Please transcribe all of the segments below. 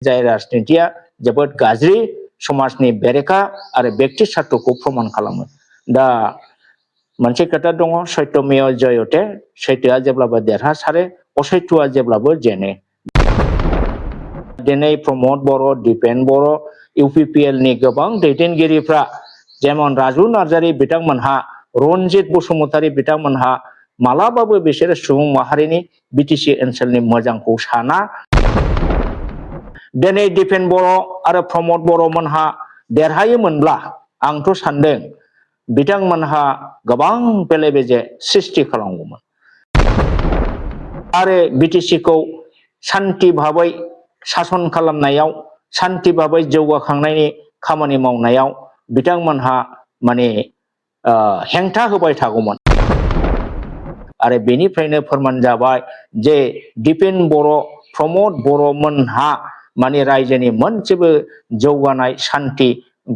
जाय राजनितिया जोबोद गाज्रि समाजनि बेरेखा आरो व्यक्ति स्वार्थखौ प्रमान खालामो। दा मोनसे खोथा दङ, सत्यमेव जयते, सैथोआ जेब्लाबो देरहासारो, असैथोआ जेब्लाबो जेनो। दिनै प्रमद बर', दिपेन बर', इउपिपिएल नि गोबां दैदेनगिरिफ्रा जेमन राजु नार्जारी बिथांमोनहा, रनजित बसुमतारी बिथांमोनहा मालाबाबो बिसोर सुबुं माहारिनि बिटिसि ओनसोलनि मोजांखौ साना। दिनै दिपेन बर' आरो प्रमद बर' मोनहा देरहायोमोनब्ला आंथ' सान्दों बिथांमोनहा गोबां बेले-बेजे सृष्टि खालामगौमोन आरो बिटिसिखौ शान्ति भाबै शासन खालामनायाव, शान्ति भाबै जौगाखांनायनि खामानि मावनायाव बिथांमोनहा माने हेंथा होबाय थागौमोन। आरो बेनिफ्रायनो फोरमान जाबाय जे दिपेन बर', प्रमद बर' मोनहा माने रायजोनि मोनसेबो जौगानाय शान्ति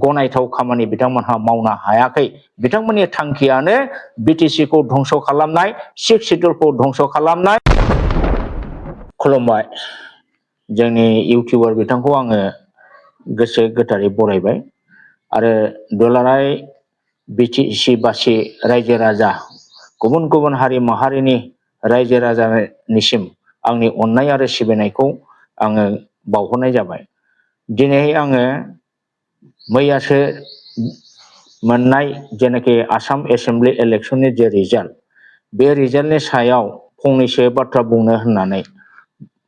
गनायथाव खामानि बिथांमोनहा मावनो हायाखै। बिथांमोननि थांखियानो बिटिसिखौ धंस खालामनाय, सिक्स शिड्यूलखौ धंस खालामनाय। खुलुमबाय। जोंनि इउटिउबार बिथांखौ आङो गोसो गोथारै बरायबाय आरो दुलाराय बिटिसि बासि रायजो राजा, गुबुन गुबुन हारि माहारिनि रायजो राजानिसिम आंनि अननाय आरो सिबिनायखौ आङो बावहरनाय जाबाय। दिनै आङो मैयासो मोननाय जेनाखि आसाम एसेम्बलि इलेक्शननि जे रिजाल्ट, बे रिजाल्टनि सायाव फंनैसो बाथ्रा बुंनो होननानै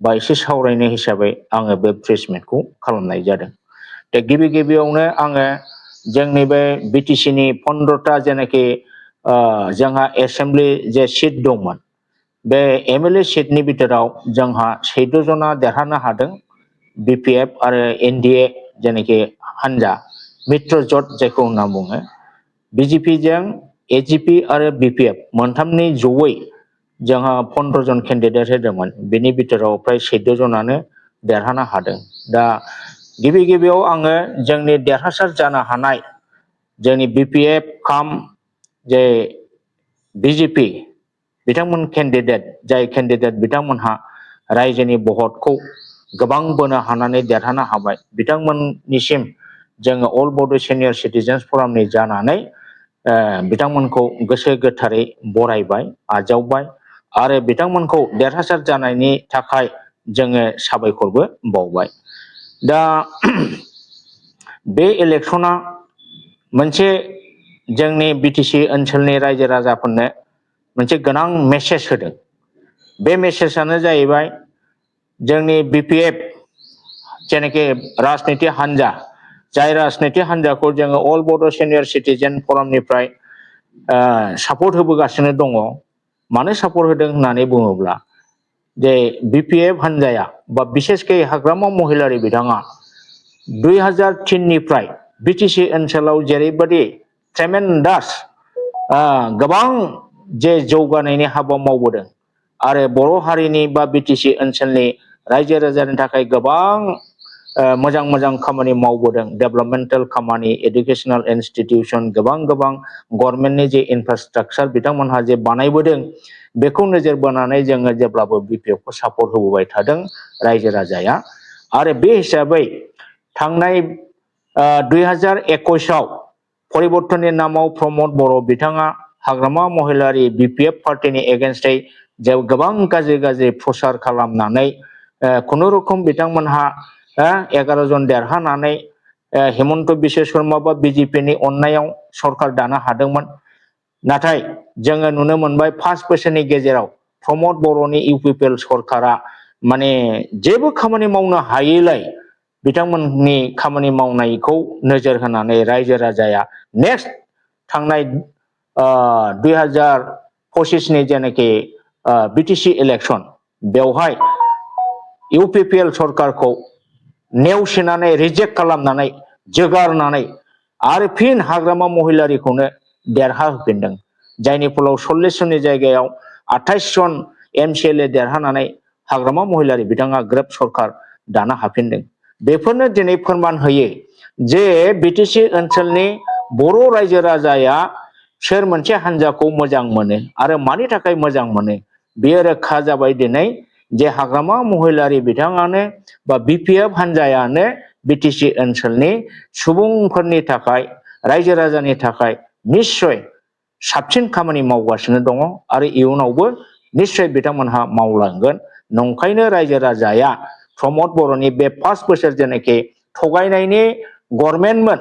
बा एसे सावरायनो हिसाबै आङो बे प्रेस मिटखौ खालामनाय जादों। दा गिबि गिबियावनो आङो जोंनि बे बिटिसिनि 15टा जेनाखि जोंहा एसेम्बलि जे सिट दंमोन, बे एमएलए सिटनि बिथोराव जोंहा 14 जना देरहानो हादों। बिपिएफ आरो एनडिए जेनाखि हान्जा मित्र जट जायखौ होनना बुङो, बिजेपिजों एजिपि आरो बिपिएफ मोनथामनि जयै जोंहा 15 जन केन्डिडेट होदोंमोन। बेनि बिथोराव फ्राय 14 जनानो देरहानो हादों। दा गिबि गिबियाव आङो जोंनि देरहासार जानो हानाय जोंनि बिपिएफ खाम जे बिजेपि बिथांमोन केन्डिडेट, जाय केन्डिडेट बिथांमोनहा रायजोनि भटखौ गोबां बोनो हानानै देरहानो हाबाय, बिथांमोननिसिम जोङो अल बड' सिनियर सिटिजेन्स फरामनि जानानै बिथांमोनखौ गोसो गोथारै बरायबाय, आजावबाय आरो बिथांमोनखौ देरहासार जानायनि थाखाय जोङो साबायखरबो बावबाय। दा बे इलेक्शना मोनसे जोंनि बिटिसि ओनसोलनि रायजो राजाफोरनो मोनसे गोनां मेसेज होदों। बे मेसेजआनो जाहैबाय जोंनि बिपिएफ जेनाखि राजनिति हान्जा, जाय राजनिति हान्जाखौ जोङो अल बड' सिनियर सिटिजेन फरामनिफ्राय सापर्ट होबोगासिनो दङ। मानो सापर्ट होदों होननानै बुङोब्ला जे बिपिएफ हान्जाया बा बिसेसकै हाग्रामा महिलारि बिथाङा 2003 निफ्राय बिटिसि ओनसोलाव जेरैबायदि ट्रेमेन्डास गोबां जे जौगानायनि हाबा मावबोदों आरो बर' हारिनि बा बिटिसि ओनसोलनि रायजो राजानि थाखाय गोबां मोजां मोजां खामानि मावबोदों, डेभेलपमेन्टेल खामानि, एडुकेसनेल इनस्टिटिउसन, गोबां गभर्नमेन्टनि जे इनफ्रास्ट्राक्चार बिथांमोनहा जे बानायबोदों, बेखौ नोजोर बोनानै जोङो जेब्लाबो बिपिएफखौ सापर्ट होबोबाय थादों रायजो राजाया। आरो बे हिसाबै थांनाय 2021 आव परिबर्तननि नामाव प्रमद बर' बिथाङा हाग्रामा महिलारि बिपिएफ पार्टिनि एगेन्स्टै गोबां गाज्रि गाज्रि प्रचार खालामनानै खुनुरुखुम बिथांमोनहा 11 जन देरहानानै हेमन्त बिश्व शर्मा बा बिजेपिनि अननायाव सरकार दानो हादोंमोन। नाथाय जोङो नुनो मोनबाय 5 बोसोरनि गेजेराव प्रमद बर'नि इउपिपिएल सरकारा माने जेबो खामानि मावनो हायैलाय बिथांमोननि खामानि मावनायखौ नोजोर होनानै रायजो राजाया नेक्स्ट थांनाय 2025 नि जेनाखि बिटिसि इलेक्शन, बेवहाय इउपिपिएल सरकारखौ नेवसिनानै रिजेक्ट खालामनानै जोगारनानै आरो फिन हाग्रामा महिलारिखौनो देरहाहोफिनदों। जायनि फलाव 40 जननि जायगायाव 28 जन एमसिएलए देरहानानै हाग्रामा महिलारि बिथाङा ग्रोब सरकार दानो हाफिनदों। बेफोरनो दिनै फोरमान होयो जे बिटिसि ओनसोलनि बर' रायजो राजाया सोर मोनसे हान्जाखौ मोजां मोनो आरो मानि थाखाय मोजां मोनो, बेयो रोखा जाबाय दिनै जे हाग्रामा महिलारि बिथाङानो बा बिपिएफ हान्जायानो बिटिसि ओनसोलनि सुबुंफोरनि थाखाय रायजो राजानि थाखाय निश्चय साबसिन खामानि मावगासिनो दङ आरो इयुनावबो निश्चय बिथांमोनहा मावलांगोन। नंखायनो रायजो राजाया प्रमद बर'नि बे 5 बोसोर जेनाखि थगायनायनि गभर्नमेन्टमोन,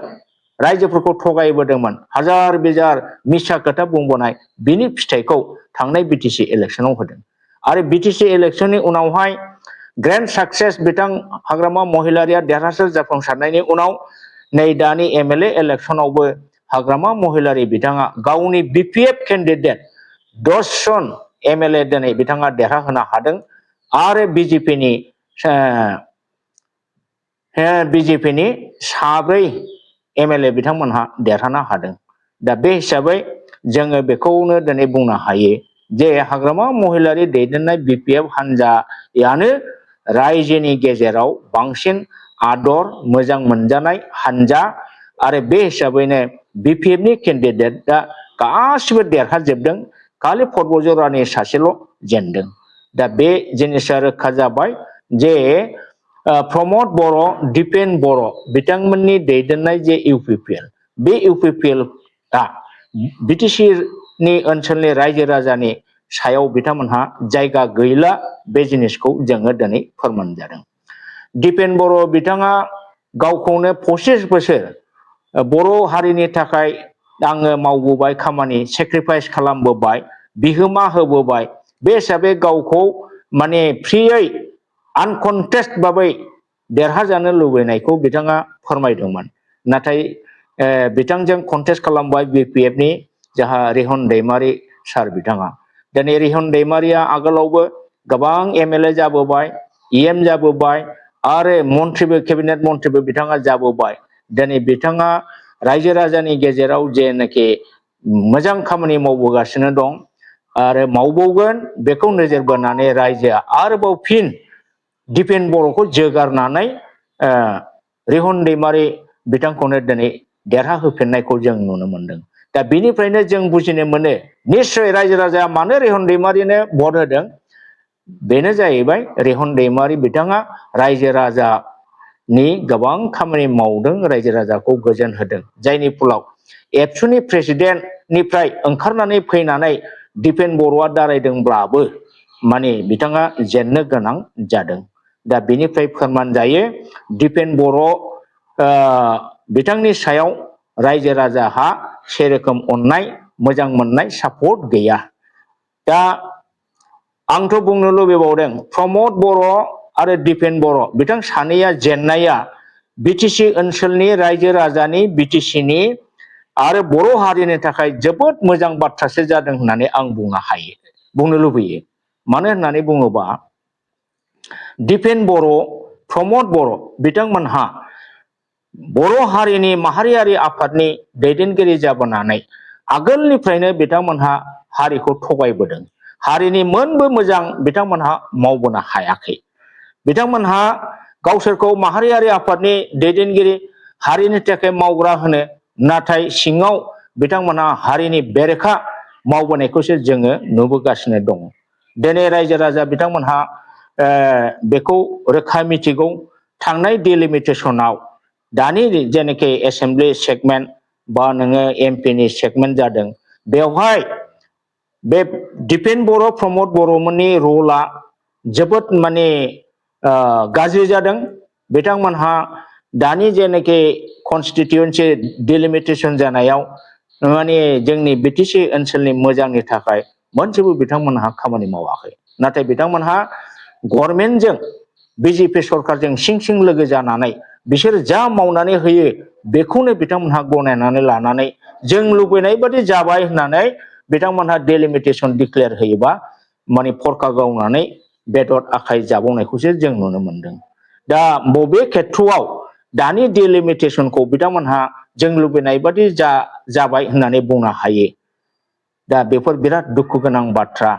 रायजोफोरखौ थगायबोदोंमोन, हाजार बिजार मिसा खोथा बुंबोनाय, बिनि फिथाइखौ थांनाय बिटिसि इलेक्शनाव होदों। आरो बिटिसि इलेक्शननि उनावहाय ग्रेन्ड साक्सेस बिथां हाग्रामा महिलारिया देरहासार जाफुंसारनायनि उनाव नै दानि एमएलए इलेक्शनावबो हाग्रामा महिलारि बिथाङा गावनि बिपिएफ कैंडिडेट 10 जन एमएलए दिनै बिथाङा देरहाहोनो हादों आरो बिजेपिनि 7 एमएलए बिथांमोनहा देरहानो हादों। दा बे हिसाबै जोङो बेखौनो दिनै बुंनो हायो जे हाग्रामा महिलारि दैदेननाय बिपिएफ हान्जायानो रायजोनि गेजेराव बांसिन आदर मोजां मोनजानाय हान्जा आरो बे हिसाबैनो बिपिएफनि कैंडिडेटआ गासिबो देरहाजोबदों, खालि पर्बतजरानि सासेल' जेनदों। दा बे जिनिसा रोखा जाबाय जे प्रमद बर', दिपेन बर' बिथांमोननि दैदेननाय जे इउपिपिएल, बे इउपिपिएलआ बिटिसिनि ओनसोलनि रायजो राजानि सायाव बिथांमोनहा जायगा गैला, बे जिनिसखौ जोङो दिनै फोरमान जादों। दिपेन बर' बिथाङा गावखौनो 25 बोसोर बर' हारिनि थाखाय आङो मावबोबाय, खामानि सेक्रिफाइस खालामबोबाय, बिहोमा होबोबाय, बे हिसाबै गावखौ माने फ्रियै आनकन्टेस्ट भाबै देरहाजानो लुबैनायखौ बिथाङा फोरमायदोंमोन। नाथाय बिथांजों कन्टेस्ट खालामबाय बिपिएफनि जाहा रिहन दैमारि सार बिथाङा। दिनै रिहन दैमारिया आगोलावबो गोबां एमएलए जाबोबाय, इएम जाबोबाय आरो मन्थ्रिबो, केबिनेट मन्थ्रिबो बिथाङा जाबोबाय। दिनै बिथाङा रायजो राजानि गेजेराव जेनाखि मोजां खामानि मावबोगासिनो दं आरो मावबावगोन, बेखौ नोजोर बोनानै रायजोआ आरोबाव फिन दिपेन बर'खौ जोगारनानै रिहन दैमारि बिथांखौनो दिनै देरहाहोफिननायखौ जों नुनो मोनदों। दा बिनिफ्रायनो जों बुजिनो मोनो निश्चय रायजो राजाया मानो रिहन दैमारिनो भट होदों। बेनो जाहैबाय रिहन दैमारि बिथाङा रायजो राजानि गोबां खामानि मावदों, रायजो राजाखौ गोजोन होदों, जायनि फलाव एबसुनि प्रेसिडेन्टनिफ्राय ओंखारनानै फैनानै दिपेन बर'आ दारायदोंब्लाबो माने बिथाङा जेननो गोनां जादों। दा बेनिफ्राय फोरमान जायो दिपेन बर' बिथांनि सायाव रायजो राजाहा सेरोखोम अननाय, मोजां मोननाय, सापर्ट गैया। दा आंथ' बुंनो लुबैबावदों प्रमद बर' आरो दिपेन बर' बिथां सानैया जेननाया बिटिसि ओनसोलनि रायजो राजानि, बिटिसिनि आरो बर' हारिनि थाखाय जोबोद मोजां बाथ्रासो जादों होननानै आं बुंनो लुबैयो। मानो होननानै बुङोबा दिपेन बर', प्रमद बर' बिथांमोनहा बर' हारिनि माहारियारि आफादनि दैदेनगिरि जाबोनानै आगोलनिफ्रायनो बिथांमोनहा हारिखौ थगायबोदों। हारिनि मोनबो मोजां बिथांमोनहा मावबोनो हायाखै। बिथांमोनहा गावसोरखौ माहारियारि आफादनि दैदेनगिरि, हारिनि थाखाय मावग्रा होनो, नाथाय सिङाव बिथांमोनहा हारिनि बेरेखा मावबोनायखौसो जोङो नुबोगासिनो दङ। दिनै रायजो राजा बिथांमोनहा बेखौ रोखा मिथिगौ। थांनाय डिलिमिटेसनाव दानि जेनाखि एसेम्बलि सेगमेन्ट बा नोङो एमपिनि सेगमेन्ट जादों, बेवहाय बे दिपेन बर', प्रमद बर'मोननि रला जोबोद माने गाज्रि जादों। बिथांमोनहा दानि जेनाखि कनस्टिटिउन्सि डिलिमिटेसन जानायाव माने जोंनि बिटिसि ओनसोलनि मोजांनि थाखाय मोनसेबो बिथांमोनहा खामानि मावाखै। नाथाय बिथांमोनहा गभर्नमेन्टजों, बिजेपि सरकारजों सिं सिं लोगो जानानै बिसोर जा मावनानै होयो बेखौनो बिथांमोनहा गनायनानै लानानै जों लुबैनाय बादि जाबाय होननानै बिथांमोनहा डिलिमिटेसन डिक्लेयार होयोबा माने फरखा गावनानै बेदर आखाइ जाबावनायखौसो जों नुनो मोनदों। दा बबे खेथ्रआव दानि डिलिमिटेसनखौ बिथांमोनहा जों लुबैनाय बादि जाबाय होननानै बुंनो हायो। दा बेफोर बिराद दुखु गोनां बाथ्रा।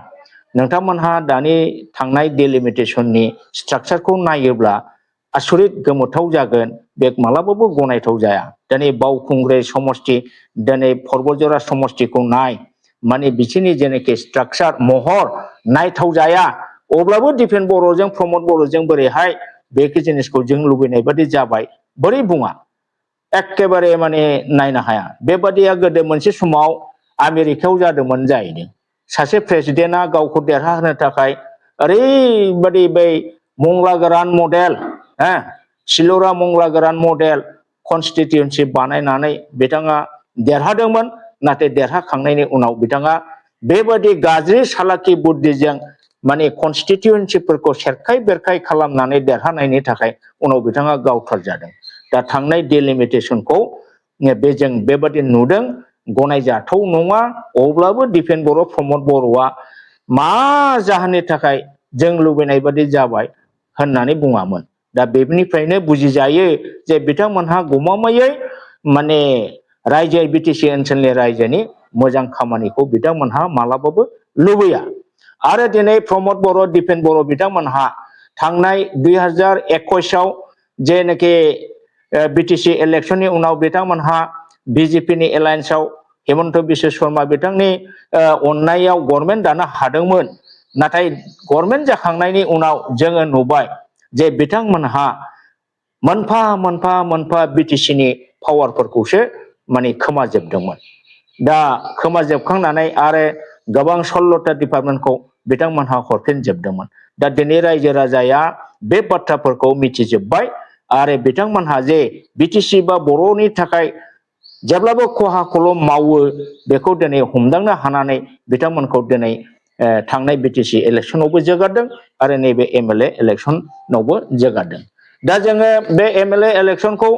नोंथांमोनहा दानि थांनाय डिलिमिटेसननि स्ट्राक्चारखौ नायोब्ला आसरित गोमोथाव जागोन, बे मालाबाबो गनायथाव जाया। दिनै बावखुंग्रि समष्टि, दिनै पर्बतजरा समष्टिखौ नाय, माने बिसोरनि जेनाखि स्ट्राक्चार महर नायथाव जाया। अब्लाबो दिपेन बर'जों प्रमद बर'जों बोरैहाय बे जिनिसखौ जों लुबैनाय बादि जाबाय बोरै बुङा एखेबारे माने नायनो हाया बेबादिया गोदो मोनसे समाव आमेरिकायाव जादोंमोन जाहैदों सासे प्रेसिडेन्टआ गावखौ देरहाहोनो थाखाय ओरैबादि बै मंला गोरान मडेल सिलरा मंला गोरान मडेल कन्स्टिटिउन्सि बानायनानै बिथाङा देरहादोंमोन नाथाय देरहाखांनायनि उनाव बिथाङा बेबादि गाज्रि सालाखि बुद्धिजों माने कन्स्टिटिउन्सिफोरखौ सेरखाय बेरखाय खालामनानै देरहानायनि थाखाय उनाव बिथाङा गावथार जादों दा थांनाय डिलिमिटेसनखौ जों बेबादि नुदों गनायजाथाव नङा अब्लाबो दिपेन बर' प्रमद बर'आ मा जाहोननि थाखाय जों लुबैनाय बादि जाबाय होननानै बुङामोन दा बेनिफ्रायनो बुजिजायो जे बिथांमोनहा गमामायै माने रायजो बिटिसि ओनसोलनि रायजोनि मोजां खामानिखौ बिथांमोनहा मालाबाबो लुबैया आरो दिनै प्रमद बर' दिपेन बर' बिथांमोनहा थांनाय 2021 आव जेनाखि बिटिसि इलेक्शननि उनाव बिथांमोनहा बिजेपिनि एलायन्सआव हेमन्त बिश्व शर्मा बिथांनि अननायाव गभर्नमेन्ट दानो हादोंमोन नाथाय गभर्नमेन्ट जाखांनायनि उनाव जोङो नुबाय जे बिथांमोनहा मोनफा मोनफा मोनफा बिटिसिनि पावारफोरखौसो माने खोमाजोबदोंमोन दा खोमाजोबखांनानै आरो गोबां 16टा डिपार्टमेन्टखौ बिथांमोनहा हरफिनजोबदोंमोन दा दिनै रायजो राजाया बे बाथ्राफोरखौ मिथिजोब्बाय आरो बिथांमोनहा जे बिटिसि बा बर'नि थाखाय जेब्लाबो खहाखौल' मावो बेखौ दिनै हमदांनो हानानै बिथांमोनखौ दिनै थांनाय बिटिसि इलेक्शनावबो जोगारदों आरो नैबे एमएलए इलेक्शनावबो जोगारदों दा जोङो बे एमएलए इलेक्शनखौ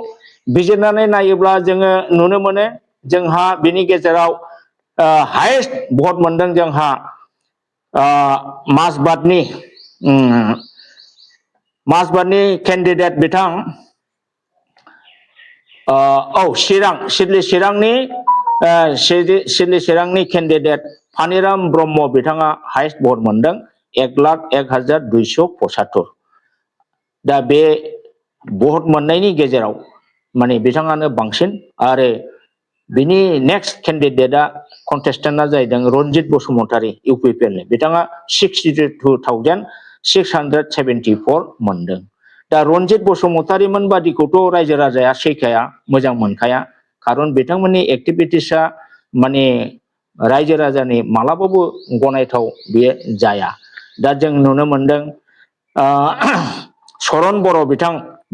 बिजिरनानै नायोब्ला जोङो नुनो मोनो जोंहा बिनि गेजेराव हाइएस्ट भट मोनदों जोंहा मासबादनि केन्डिडेट बिथां सिडली चिरांनि केन्डिडेट फानिराम ब्रह्म बिथाङा हाइएस्ट भट मोनदों 1,01,275 दा बे भट मोननायनि गेजेराव माने बिथाङानो बांसिन आरो बिनि नेक्स्ट केन्डिडेटआ कन्टेस्टेन्टआ जाहैदों रनजित बसुमतारी इउपिपिएलनि बिथाङा 62,674 मोनदों दा रनजित बसुमतारी मोन बादिखौथ' रायजो राजाया सैखाया मोजां मोनखाया खारन बिथांमोननि एक्टिभिटिसआ माने रायजो राजानि मालाबाबो गनायथाव बियो जाया दा जों नुनो मोनदों शरण बर'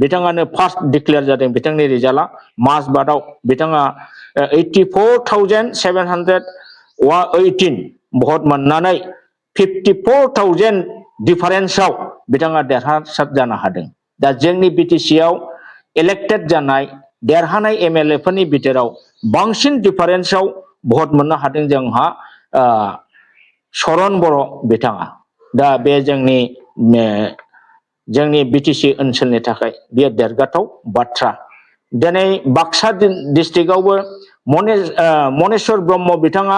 बिथाङानो फार्स्ट डिक्लेयार जादों बिथांनि रिजाल्टआ मासबादाव बिथाङा 84,718 भट मोननानै 54,000 डिफारेन्सआव बिथाङा देरहासार जानो हादों दा जोंनि बिटिसिआव इलेक्टेड जानाय देरहानाय एमएलएफोरनि बिथोराव बांसिन डिफारेन्सआव भट मोननो हादों जोंहा शरण बर' बिथाङा दा बे जोंनि बिटिसि ओनसोलनि थाखाय बेयो देरगाथाव बाथ्रा दिनै बाक्सा डिस्ट्रिक्टआवबो मनेश्वर ब्रह्म बिथाङा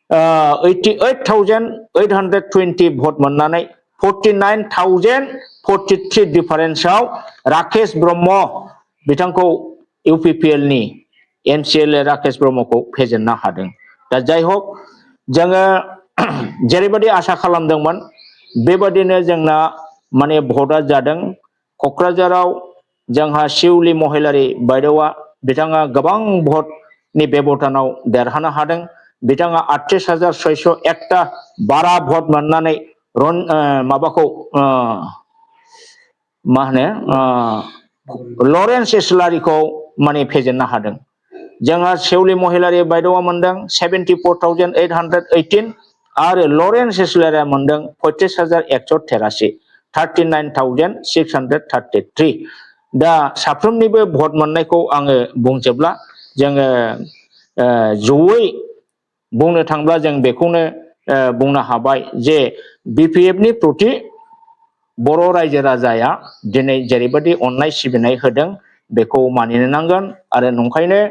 88,820 भट मोननानै 49,043 डिफारेन्सआव राकेश ब्रह्म बिथांखौ इउपिपिएलनि एमसिएलए राकेश ब्रह्मखौ फेजेननो हादों दा जाय हक जोङो जेरैबायदि आसा खालामदोंमोन बेबादिनो जोंना माने भटआ जादों क'क्राझाराव जोंहा शिउली महिलारी बायदेवा बिथाङा गोबां भटनि बेब'थानाव देरहानो हादों बिथाङा 38,601टा बारा भट मोननानै माबाखौ मा होनो लरेन्स इस्लारिखौ माने फेजेननो हादों जोंहा शिउली महिलारी बायदेवा मोनदों 74,818 आरो लरेन्स इस्लारिया मोनदों 35,183 39,633 दा साफ्रोमनिबो भट मोननायखौ आङो बुंजोबला जोङो जयै बुंनो थांब्ला जों बेखौनो बुंनो हाबाय जे बिपिएफनि प्रति बर' रायजो राजाया दिनै जेरैबायदि अननाय सिबिनाय होदों बेखौ मानिनो नांगोन आरो नंखायनो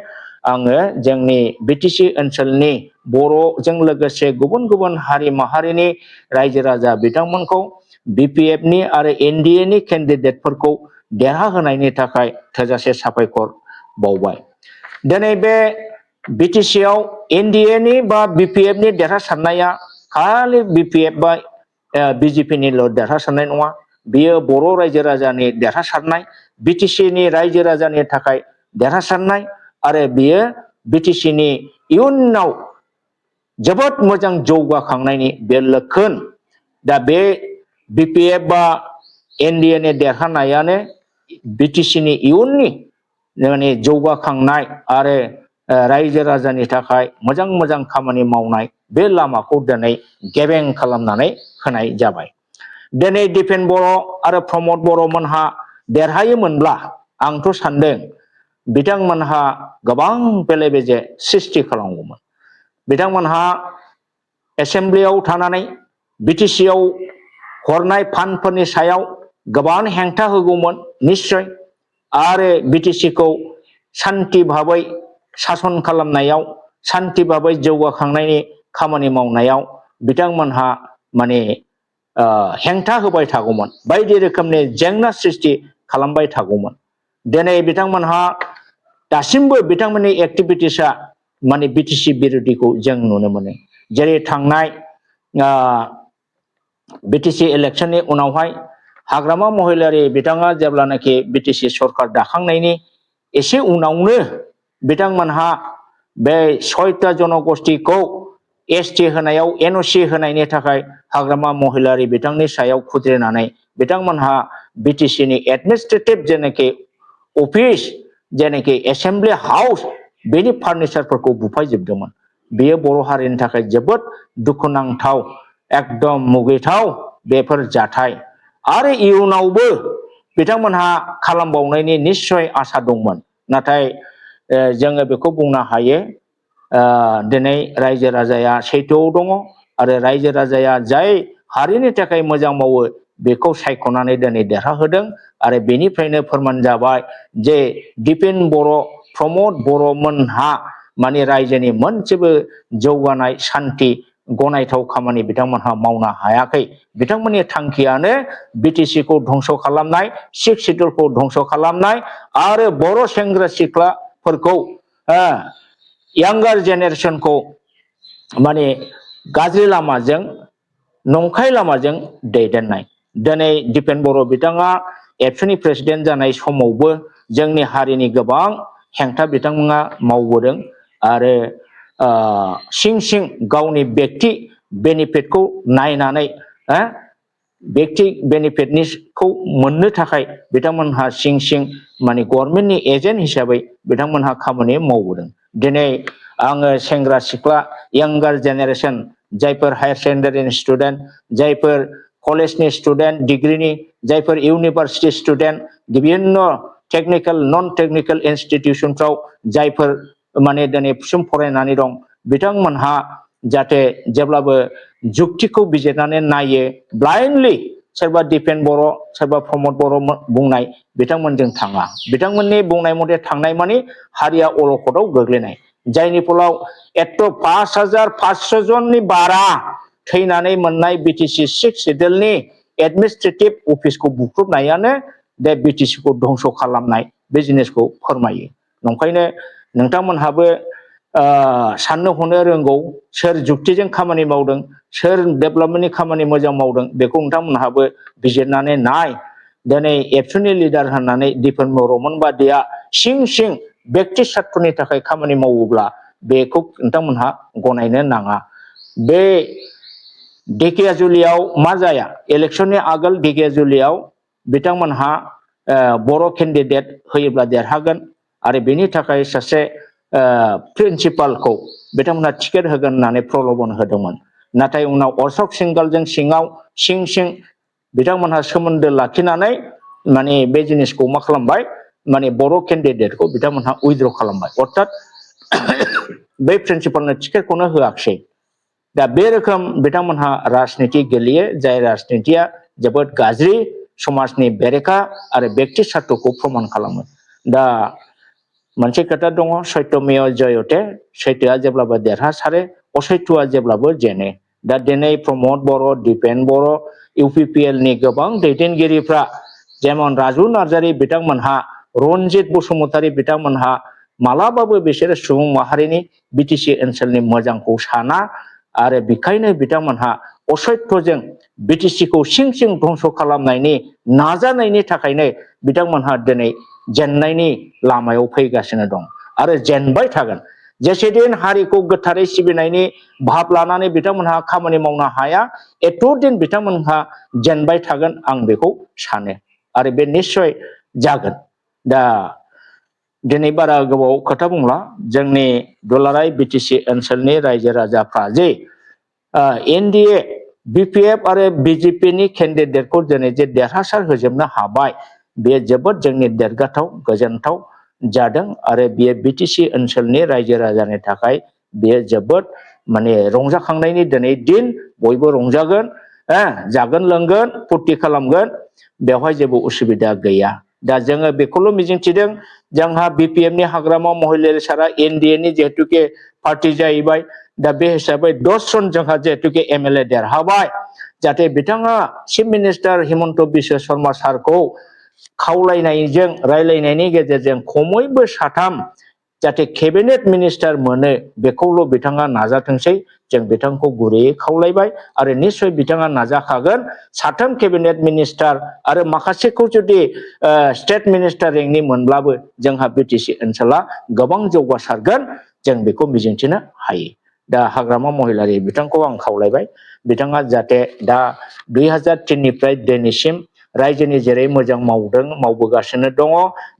आङो जोंनि बिटिसि ओनसोलनि बर'जों लोगोसे गुबुन गुबुन हारि माहारिनि रायजो राजा बिथांमोनखौ बिपिएफनि आरो एनडिएनि केन्डिडेटफोरखौ देरहाहोनायनि थाखाय थोजासे साबायखर बावबाय दिनै बे बिटिसिआव एनडिएनि बा बिपिएफनि देरहासारनाया खालि बिपिएफ बा बिजेपिनिल' देरहासारनाय नङा, बियो बर' रायजो राजानि देरहासारनाय, बिटिसिनि रायजो राजानि थाखाय देरहासारनाय, आरो बियो बिटिसिनि इयुनाव जोबोद मोजां जौगाखांनायनि बे लक्षण। दा बे बिपिएफ बा एनडिएनि देरहानायानो बिटिसिनि इयुननि माने जौगाखांनाय आरो रायजो राजानि थाखाय मोजां मोजां खामानि मावनाय बे लामाखौ दिनै गेबें खालामनानै होनाय जाबाय। दिनै दिपेन बर' आरो प्रमद बर'मोनहा देरहायोमोनब्ला आंथ' सान्दों बिथांमोनहा गोबां बेले बेजे सृष्टि खालामगौमोन। बिथांमोनहा एसेम्ब्लियाव थानानै बिटिसिआव हरनाय फान्डफोरनि सायाव गोबां हेंथा होगौमोन निश्चय, आरो बिटिसिखौ सान्थि भाबै सासन खालामनायाव, सान्थि भाबै जौगाखांनायनि खामानि मावनायाव बिथांमोनहा माने हेंथा होबाय थागौमोन, बायदि रोखोमनि जेंना सृष्टि खालामबाय थागौमोन। दिनै बिथांमोनहा दासिमबो बिथांमोननि एक्टिभिटिसआ माने बिटिसि बिरोधिखौ जों नुनो मोनो। जेरै थांनाय बिटिसि इलेक्शननि उनावहाय हाग्रामा महिलारि बिथाङा जेब्लानाखि बिटिसि सरकार दाखांनायनि एसे उनावनो बिथांमोनहा बे 6टा जनगोष्ठीखौ एसटि होनायाव एनअसि होनायनि थाखाय हाग्रामा महिलारि बिथांनि सायाव खुद्रिनानै बिथांमोनहा बिटिसिनि एडमिनिस्ट्रेटिभ जेनाखि अफिस, जेनाखि एसेम्ब्लि हाउस, बेनि फार्निचारफोरखौ बुफायजोबदोंमोन। बेयो बर' हारिनि थाखाय जोबोद दुखुनांथाव, एकदम मुगैथाव बेफोर जाथाय। आरो इयुनावबो बिथांमोनहा खालामबावनायनि निश्चय आसा दंमोन। नाथाय जोङो बेखौ बुंनो हायो, दिनै रायजो राजाया सैथोआव दङ, आरो रायजो राजाया जाय हारिनि थाखाय मोजां मावो बेखौ सायख'नानै दिनै देरहाहोदों। आरो बेनिफ्रायनो फोरमान जाबाय जे दिपेन बर', प्रमद बर'मोनहा माने रायजोनि मोनसेबो जौगानाय सान्थि गनायथाव खामानि बिथांमोनहा मावनो हायाखै। बिथांमोननि थांखियानो बिटिसिखौ धंस खालामनाय, सिक्स सिडुलखौ धंस खालामनाय, आरो बर' सेंग्रा सिख्लाफोरखौ यांगार जेनेरेसनखौ माने गाज्रि लामाजों, नंखाय लामाजों दैदेननाय। दिनै दिपेन बर' बिथाङा एबसुनि प्रेसिडेन्ट जानाय समावबो जोंनि हारिनि गोबां हेंथा बिथांमोना मावबोदों, आरो सिं सिं गावनि बेक्ति बेनिफिटखौ नायनानै बेक्ति बेनिफिटखौ मोननो थाखाय बिथांमोनहा सिं सिं माने गभर्नमेन्टनि एजेन्ट हिसाबै बिथांमोनहा खामानि मावबोदों। दिनै आङो सेंग्रा सिख्ला यांगार जेनेरेसन, जायफोर हायार सेकेन्डारिनि स्टुडेन्ट, जायफोर कलेजनि स्टुडेन्ट डिग्रीनि, जायफोर इउनिभार्सिटि स्टुडेन्ट, विभिन्न टेक्निकल नन टेक्निकल इन्स्टिटिउसनफ्राव जायफोर माने दिनै फरायनानै दं, बिथांमोनहा जाहाथे जेब्लाबो जुक्तिखौ बिजिरनानै नायो, ब्लाइन्डलि सोरबा दिपेन बर', सोरबा प्रमद बर' बुंनाय बिथांमोनजों थाङा। बिथांमोननि बुंनाय मथे थांनाय माने हारिया अलखदाव गोग्लैनाय, जायनि फलाव एथ' 5500 जननि बारा थैनानै मोननाय बिटिसि सिक्स सिडुलनि एडमिनिस्ट्रेटिभ अफिसखौ बुख्रुबनायानो बे बिटिसिखौ धंस खालामनाय बे जिनिसखौ फोरमायो। नंखायनो नोंथांमोनहाबो साननो हनो रोंगौ, सोर जुक्तिजों खामानि मावदों, सोर डेभेलपमेन्टनि खामानि मोजां मावदों, बेखौ नोंथांमोनहाबो बिजिरनानै नाय। दिनै एबसुनि लिडार होननानै दिपेन बर'मोन बादिया सिं सिं बेक्ति स्वार्थनि थाखाय खामानि मावोब्ला बेखौ नोंथांमोनहा गनायनो नाङा। बे ढेकियाजुलियाव मा जाया, इलेक्शननि आगोल ढेकियाजुलियाव बिथांमोनहा बर' केन्डिडेट होयोब्ला देरहागोन, आरो बेनि थाखाय सासे प्रिन्सिपालखौ बिथांमोनहा टिकेट होगोन होननानै प्रल'भन होदोंमोन। नाथाय उनाव अशोक सिंगालजों सिङाव सिं सिं बिथांमोनहा सोमोन्दो लाखिनानै माने बे जिनिसखौ मा खालामबाय, माने बर' केन्डिडेटखौ बिथांमोनहा उइथड्र खालामबाय, अर्थात बै प्रिन्सिपालनो टिकेटखौनो होआखिसै। दा बे रोखोम बिथांमोनहा राजनिति गेलेयो, जाय राजनितिया जोबोद गाज्रि, समाजनि बेरेखा आरो बेक्ति स्वार्थखौ प्रमान खालामो। दा मोनसे खोथा दङ, सत्यमेव जयते, सैथोआ जेब्लाबो देरहासारो, असैथोआ जेब्लाबो जेनो। दा दिनै प्रमद बर', दिपेन बर', इउपिपिएलनि गोबां दैदेनगिरिफ्रा, जेमन राजु नार्जारि बिथांमोनहा, रनजित बसुमतारी बिथांमोनहा मालाबाबो बिसोरो सुबुं माहारिनि बिटिसि ओनसोलनि मोजांखौ साना, आरो बेखायनो बिथांमोनहा असैथ्यजों बिटिसिखौ सिं सिं धंस खालामनायनि नाजानायनि थाखायनो बिथांमोनहा दिनै जेननायनि लामायाव फैगासिनो दं आरो जेनबाय थागोन। जेसेदिन हारिखौ गोथारै सिबिनायनि भाब लानानै बिथांमोनहा खामानि मावनो हाया एतदिन बिथांमोनहा जेनबाय थागोन आं बेखौ सानो आरो बे निश्चय जागोन। दा दिनै बारा गोबाव खोथा बुंला जोंनि दुलाराय बिटिसि ओनसोलनि रायजो राजाफ्रा जे एनडिए बिपिएफ आरो बिजेपिनि केन्डिडेटखौ दिनै जे देरहासार होजोबनो हाबाय बेयो जोबोद जोंनि देरगाथाव गोजोनथाव जादों आरो बेयो बिटिसि ओनसोलनि रायजो राजानि थाखाय बेयो जोबोद माने रंजाखांनायनि दिनै दिन बयबो रंजागोन जागोन लोंगोन फुरथि खालामगोन बेवहाय जेबो उसुबिदा गैया। दा जोङो बेखौल' मिजिंथिदों जोंहा बिपिएफनि हाग्रामा महिलारि सारा एनडिएनि जिहेतुके पार्टी जाहैबाय दा बे हिसाबै 10 जन जोंहा जिहेतुके एमएलए देरहाबाय जाहाथे बिथाङा चिफ मिनिस्टार हिमन्त बिश्व शर्मा सारखौ खावलायनायजों रायलायनायनि गेजेरजों खमैबो 3 जाहाथे केबिनेट मिनिस्टार मोनो बेखौल' बिथाङा नाजाथोंसै जों बिथांखौ गुरैयै खावलायबाय आरो निश्चय बिथाङा नाजाखागोन 3 केबिनेट मिनिस्टार आरो माखासेखौ जुदि स्टेट मिनिस्टार रेंकनि मोनब्लाबो जोंहा बिटिसि ओनसोला गोबां जौगासारगोन जों बेखौ मिजिंथिनो हायो। दा हाग्रामा महिलारि बिथांखौ आं खावलायबाय बिथाङा जाहाथे दा 2003 निफ्राय दिनैसिम रायजोनि जेरै मोजां मावबोगासिनो दङ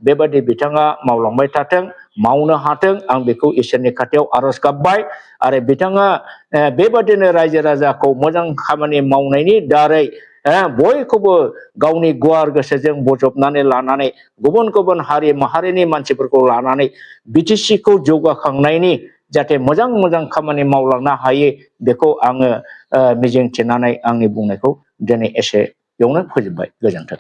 बेबायदि बिथाङा मावलांबाय थाथों मावनो हाथों आं बेखौ इसोरनि खाथियाव आरज गाबबाय आरो बिथाङा बेबायदिनो रायजो राजाखौ मोजां खामानि मावनायनि दारै बयखौबो गावनि गुवार गोसोजों बजबनानै लानानै गुबुन गुबुन हारि माहारिनि मानसिफोरखौ लानानै बिटिसिखौ जौगाखांनायनि जाहाथे मोजां मोजां खामानि मावलांनो हायो बेखौ आङो मिजिंथिनानै आंनि बुंनायखौ दिनै एसे बेयावनो फोजोबबाय। गोजोन्थों।